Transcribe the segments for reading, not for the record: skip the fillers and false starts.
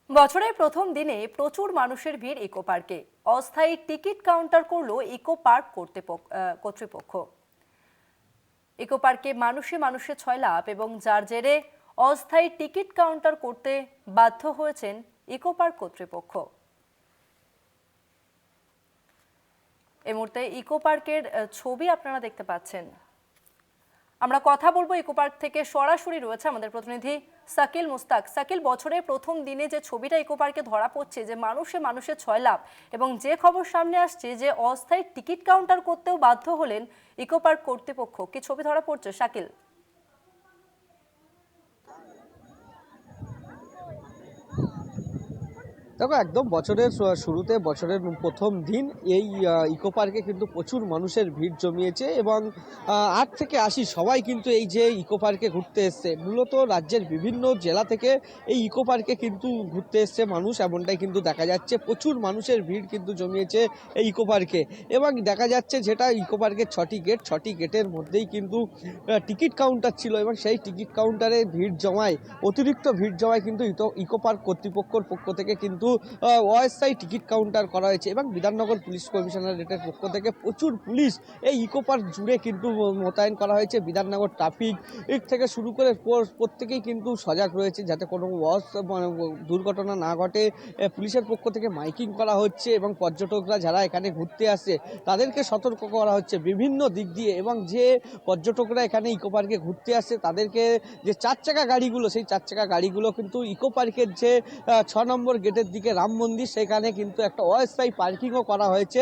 বছরের প্রথম দিনে প্রচুর মানুষের ভিড় ইকো পার্কে। অস্থায়ী টিকিট কাউন্টার করলো ইকো পার্ক কর্তৃপক্ষ। ইকো পার্কে মানুষে মানুষে ছয় লাভ এবং যার জেরে অস্থায়ী টিকিট কাউন্টার করতে বাধ্য হয়েছেন ইকো পার্ক কর্তৃপক্ষ। এই মুহূর্তে ইকো পার্কের ছবি আপনারা দেখতে পাচ্ছেন। আমরা কথা বলবো ইকো পার্ক থেকে, সরাসরি রয়েছে আমাদের প্রতিনিধি শাকিল মুস্তাক। শাকিল, বছরের প্রথম দিনে যে ছবিটা ইকো পার্কে ধরা পড়ছে, যে মানুষে মানুষে ছয় লাভ এবং যে খবর সামনে আসছে যে অস্থায়ী টিকিট কাউন্টার করতেও বাধ্য হলেন ইকো পার্ক কর্তৃপক্ষ, কি ছবি ধরা পড়ছে শাকিল? দেখো, একদম বছরের শুরুতে, বছরের প্রথম দিন এই ইকো পার্কে কিন্তু প্রচুর মানুষের ভিড় জমিয়েছে এবং ৮ থেকে ৮০ সবাই কিন্তু এই যে ইকো পার্কে ঘুরতে এসছে। মূলত রাজ্যের বিভিন্ন জেলা থেকে এই ইকো পার্কে কিন্তু ঘুরতে এসছে মানুষ, এমনটাই কিন্তু দেখা যাচ্ছে। প্রচুর মানুষের ভিড় কিন্তু জমিয়েছে এই ইকো পার্কে এবং দেখা যাচ্ছে যেটা ইকো পার্কের ৬টি গেটের মধ্যেই কিন্তু টিকিট কাউন্টার ছিল এবং সেই টিকিট কাউন্টারে অতিরিক্ত ভিড় জমায় কিন্তু ইকো পার্ক কর্তৃপক্ষের পক্ষ থেকে কিন্তু অস্থায়ী টিকিট কাউন্টার করা হয়েছে এবং বিধাননগর পুলিশ কমিশনারেটের পক্ষ থেকে প্রচুর পুলিশ এই ইকো পার্ক জুড়ে কিন্তু মোতায়েন করা হয়েছে। বিধাননগর ট্রাফিক থেকে শুরু করে প্রত্যেকেই কিন্তু সজাগ রয়েছে যাতে কোনো দুর্ঘটনা না ঘটে। পুলিশের পক্ষ থেকে মাইকিং করা হচ্ছে এবং পর্যটকরা যারা এখানে ঘুরতে আসে তাদেরকে সতর্ক করা হচ্ছে বিভিন্ন দিক দিয়ে। এবং যে পর্যটকরা এখানে ইকো পার্কে ঘুরতে আসে তাদেরকে যে ৪ চাকা গাড়িগুলো, সেই ৪ চাকা গাড়িগুলো কিন্তু ইকো পার্কের যে ৬ নম্বর গেটের দিকে রাম মন্দির, সেখানে কিন্তু একটা অস্থায়ী পার্কিংও করা হয়েছে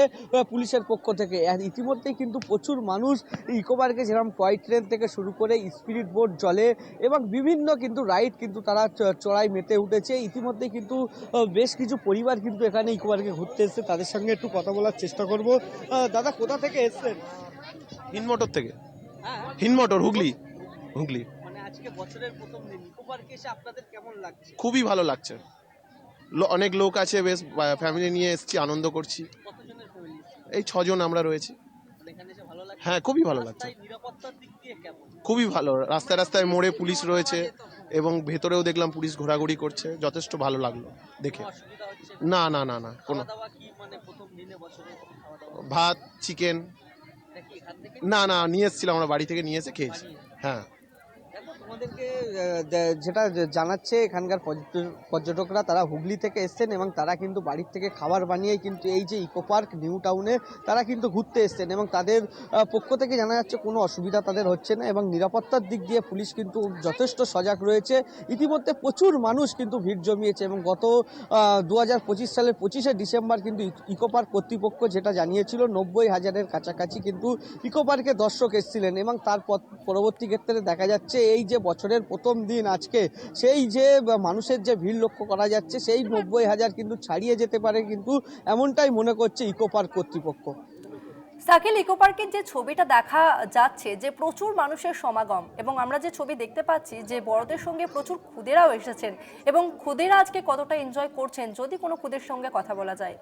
পুলিশের পক্ষ থেকে। ইতিমধ্যেই কিন্তু প্রচুর মানুষ ইকো পার্কে, যেরকম টয় ট্রেন থেকে শুরু করে স্পিরিট বোট চলে এবং বিভিন্ন কিন্তু রাইড কিন্তু তারা চড়াই মেতে উঠেছে। ইতিমধ্যেই কিন্তু বেশ কিছু পরিবার কিন্তু এখানে ইকো পার্কে ঘুরতে এসেছে, তাদের সঙ্গে একটু কথা বলার চেষ্টা করব। দাদা, কোথা থেকে এসেছেন? হিনমোটর থেকে। হিনমোটর, হুগলি। মানে আজকে বছরের প্রথম দিন ইকো পার্কে এসে আপনাদের কেমন লাগছে? খুবই ভালো লাগছে। অনেক লোক আছে, বেশ ফ্যামিলি নিয়ে এসেছি, আনন্দ করছি। কতজনের ফ্যামিলি? এই ৬ জন আমরা রয়েছি। এখানে এসে ভালো লাগছে? হ্যাঁ, খুবই ভালো লাগছে। নিরাপত্তার দিক দিয়ে কেমন? খুবই ভালো। রাস্তায় রাস্তায় মোড়ে পুলিশ রয়েছে এবং ভেতরেও দেখলাম পুলিশ ঘোরাঘুরি করছে, যথেষ্ট ভালো লাগলো দেখে। অসুবিধা হচ্ছে? না না না না কোনো। খাওয়া দাওয়া কি, মানে প্রথম দিনে বছরে খাওয়া দাওয়া ভাত, চিকেন। এটা কি এখান থেকে? না না, নিয়ে এসেছিলাম আমরা, বাড়ি থেকে নিয়ে এসে খেয়েছি। হ্যাঁ। দেখো, তোমাদেরকে যেটা জানাচ্ছে এখানকার পর্যটকরা, তারা হুগলি থেকে এসছেন এবং তারা কিন্তু বাড়ির থেকে খাবার বানিয়েই কিন্তু এই যে ইকো পার্ক নিউ টাউনে তারা কিন্তু ঘুরতে এসছেন এবং তাদের পক্ষ থেকে জানা যাচ্ছে কোনো অসুবিধা তাদের হচ্ছে না এবং নিরাপত্তার দিক দিয়ে পুলিশ কিন্তু যথেষ্ট সজাগ রয়েছে। ইতিমধ্যে প্রচুর মানুষ কিন্তু ভিড় জমিয়েছে এবং গত 2025 সালের 25শে ডিসেম্বর কিন্তু ইকো পার্ক কর্তৃপক্ষ যেটা জানিয়েছিল 90,000-এর কাছাকাছি কিন্তু ইকো পার্কে দর্শক এসেছিলেন এবং তার পরবর্তী ক্ষেত্রে দেখা যাচ্ছে এই যে বছরের প্রথম দিন আজকে, সেই যে মানুষের যে ভিড় লক্ষ্য করা যাচ্ছে, সেই 90,000 কিন্তু ছাড়িয়ে যেতে পারে কিন্তু, এমনটাই মনে করছে ইকো পার্ক কর্তৃপক্ষ। শাকিল, ইকো পার্কের যে ছবিটা দেখা যাচ্ছে যে প্রচুর মানুষের সমাগম এবং আমরা যে ছবি দেখতে পাচ্ছি যে বড়দের সঙ্গে প্রচুর খুদেরাও এসেছেন এবং খুদেরা আজকে কতটা এনজয় করছেন, যদি কোনো খুদের সঙ্গে কথা বলা যায়।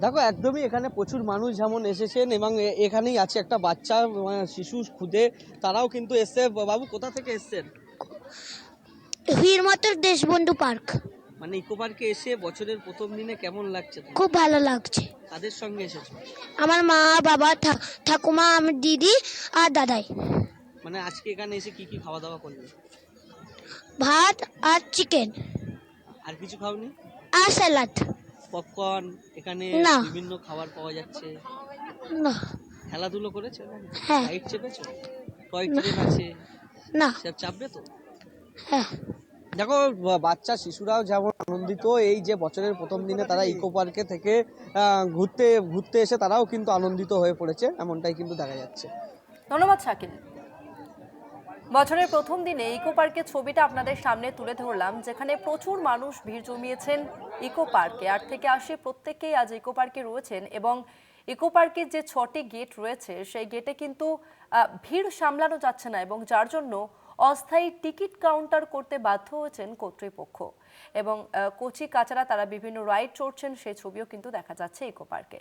দেখো, একদমই এখানে প্রচুর মানুষ যেমন এসেছেন এবং এখানেই আছে একটা বাচ্চা শিশু খুদে, তারাও কিন্তু এসছে। বাবু, কোথা থেকে এসছেন? হিরমতর দেশবন্ধু পার্ক। মানে ইকো পার্কে এসে বছরের প্রথম দিনে কেমন লাগছে? খুব ভালো লাগছে। কাদের সঙ্গে এসেছো? আমার মা, বাবা, ঠাকুমা, আমার দিদি আর দাদাই। মানে আজকে এখানে এসে কি কি খাওয়া দাওয়া করলে? ভাত আর চিকেন। আর কিছু খাওনি? আর স্যালাড। পপকর্ন, এখানে না। বিভিন্ন খাবার পাওয়া যাচ্ছে। না। খেলাধুলো করেছো? হ্যাঁ। রাইড চেপেছো? টয় ট্রেন আছে? না। সব চাপবে তো? হ্যাঁ। দেখো, বাচ্চা শিশুরাও যেমন আনন্দিত, এই যে বছরের প্রথম দিনে তারা ইকো পার্কে থেকে ঘুরতে এসে তারাও কিন্তু আনন্দিত হয়ে পড়েছে, এমনটাই কিন্তু দেখা যাচ্ছে। ধন্যবাদ শাকিল। বছরের প্রথম দিনে ইকো পার্কের ছবিটা আপনাদের সামনে তুলে ধরলাম, যেখানে প্রচুর মানুষ ভিড় জমিয়েছেন ইকো পার্কে। ৮ থেকে ৮০ প্রত্যেকেই আজ ইকো পার্কে রয়েছেন এবং ইকো পার্কের যে 6টি গেট রয়েছে সেই গেটে কিন্তু ভিড় সামলানো যাচ্ছে না এবং যার জন্য অস্থায়ী টিকিট কাউন্টার করতে বাধ্য হয়েছেন কর্তৃপক্ষ এবং কচি কাচারা তারা বিভিন্ন রাইড চড়ছেন, সেই ছবিও কিন্তু দেখা যাচ্ছে ইকো পার্কে।